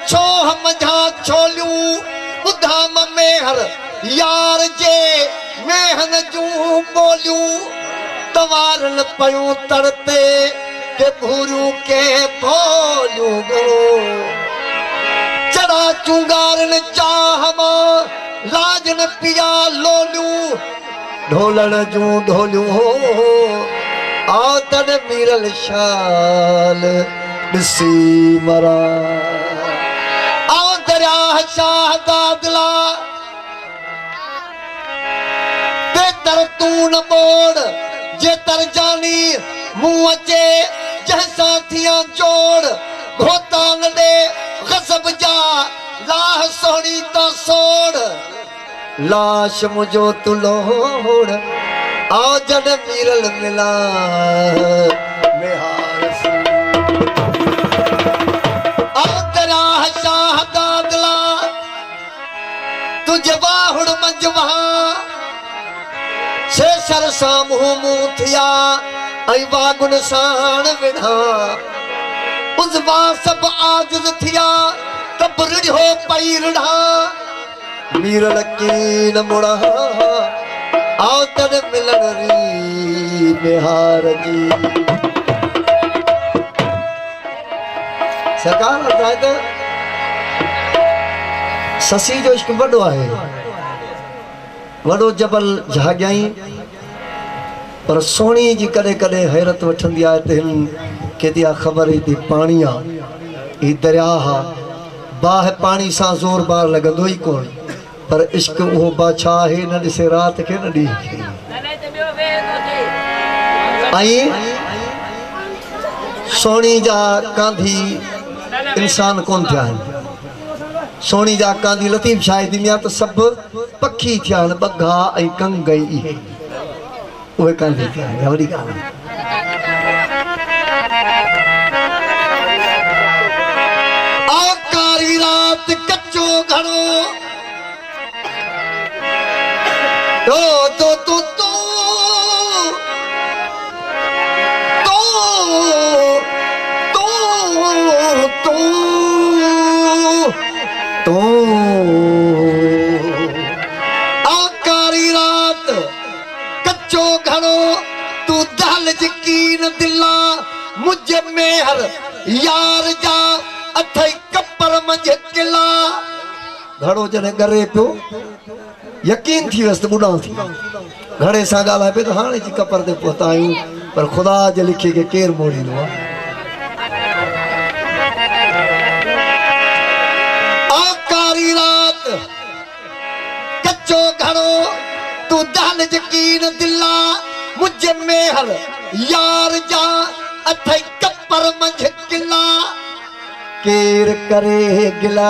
छो हम झा छोलियूं ॿुधाम मेहर यार जे मेहन जूं ॿोलियूं तवारन पयूं तरते के भूरियूं के भोलियूं चढ़ा चुंगारन चाह मां लाजन पिया लोलियूं ढोलण जूं ढोलियूं आतन मीरल शाल ॾिसी मरा शाहदादला बेतर तू न मोड़ जे तर जानी मुंह अचे जैसा थिया जोड़ घोता न दे गज़ब जा लाह सोनी ता सोड़ लाश मुझो तुलोड़ आओ जड मीरल मिला मेहार तुझे बाहुड़ मंजवा से सरसा मुंह थिया ऐं वागुन साण विढ़ा उज़वा सब आजिज़ थिया तब रिढ़ो पई रिढ़ा मीरल कीन मुड़ा आओ तन मिलन री बिहार जी सरकार ॿुधाए त ससी जो इश्क वॾो आहे वॾो जबल झाॻियाई पर सोणी जी कॾहिं कॾहिं हैरत वठंदी आहे त हिन केॾी आहे ख़बर ई पाणी आहे ही दरिया आहे बाहि पाणी सां ज़ोर बार लॻंदो ई कोन पर इश्क उहो बादशाह आहे न ॾिसे राति खे न ॾींहं खे ऐं सोणी जा कांधी इंसान कोन थिया आहिनि सोनी जा कांधी लतीफ़ शायदि में तो सब पखी थिया बघा ऐं कंग इहे उहे कांधी थिया वॾी ॻाल्हि आ कारी रात कच्चो घड़ो तो तो तो तो तो तो तो आकारी रात कच्चो घड़ो तू दहल यकीन दिला मुझे मेहर यार जा अथई कपर मंझ किला घड़ो जने करे पियो यकीन थी वस्त बुढ़ा थी घड़े सां ॻाल्हाए पियो त हाणे जी कपर ते पहुता आहियूं पर ख़ुदा जे लिखे खे केरु मोड़ींदो आहे कच्चो घड़ो तू दहल यकीन दिला मुझे मेहर यार जा अथई कपर मंझ किला केर करे गिला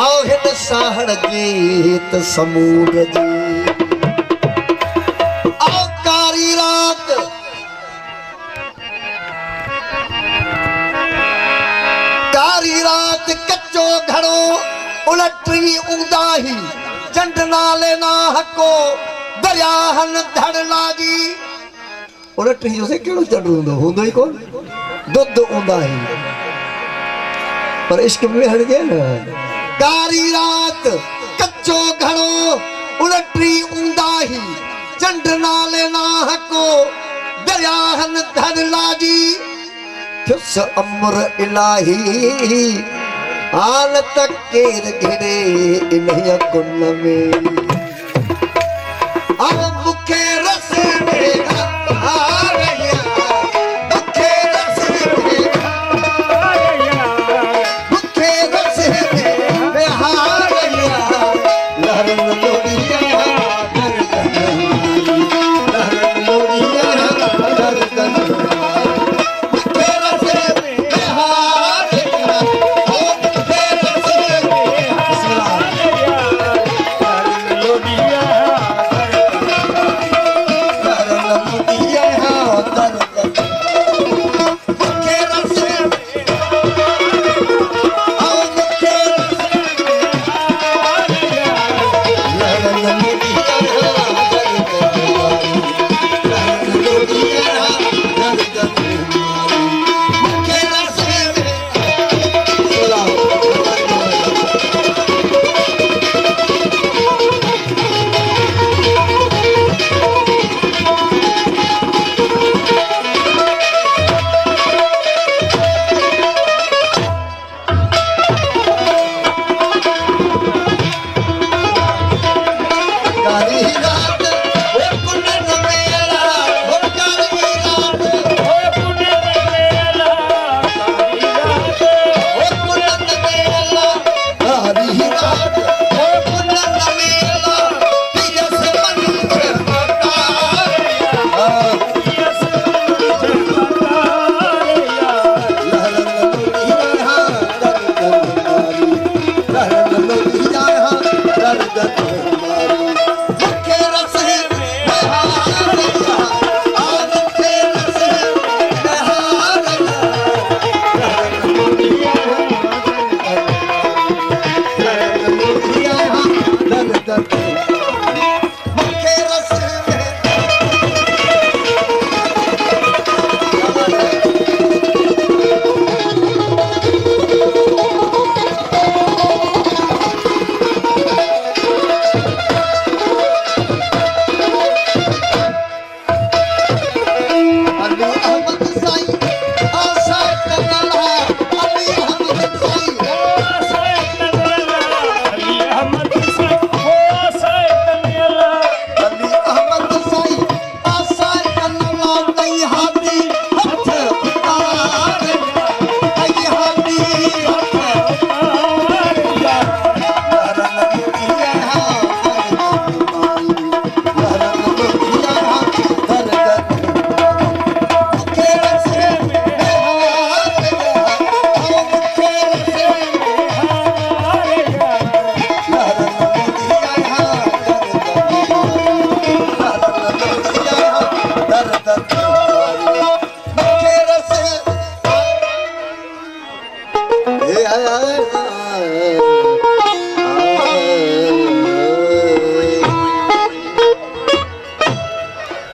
आओ हिन साहड़ गीत समूर जी आओ कारी रात कच्चो घड़ो उलटी उदाही चंड नाले ना हको दरियाहन धड़ लागी उलटी जो से केड़ो चंड होंदो ही कोन दुध उदाही पर इश्क में हट गए ना कारी रात कच्चो घड़ो उलटी उदाही चंड नाले ना हको दरियाहन धड़ लागी थियुस अमर इलाही आल तक केर घिरे इन्हिया कुन में अब मुखे रस में आ रहिया मुखे रस में आ रहिया मुखे रस में आ रहिया लहरन लोड़िया लहरन लोड़िया है